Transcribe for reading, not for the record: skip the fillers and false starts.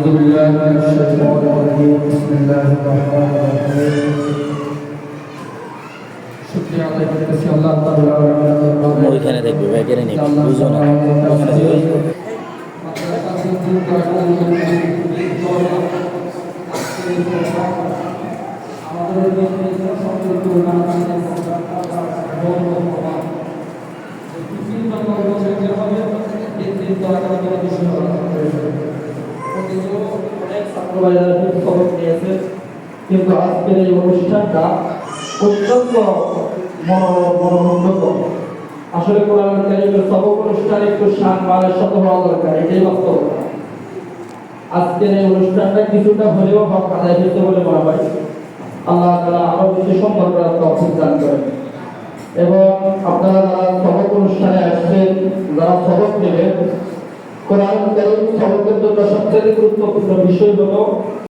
أعوذ بالله من الشيطان الرجيم بسم الله الرحمن الرحيم শুকরিয়া আদায় করতেছি আল্লাহ তাআলা ওইখানে দেখবে ব্যাগেরে নেবে বুঝো না ওখানে যাবে কিন্তু আজকের এই অনুষ্ঠানটা অত্যন্ত মনোমুগ্ধকর। আসলে কোরআন কারীমের সবক অনুষ্ঠানে একটু সম্মানের সাথে হওয়া দরকার, এটাই বাস্তবতা। আজকের এই অনুষ্ঠানটা কিছুটা হলেও হক আদায় হতে বলে মনে হয়। আল্লাহ তাআলা আরো বেশি সুন্দর করার তৌফিক দান করেন। এবং আপনারা যারা সবক অনুষ্ঠানে আসছেন, যারা সবক নেবেন, কোরআন কারীম সবকের জন্য সবচেয়ে গুরুত্বপূর্ণ বিষয় হলো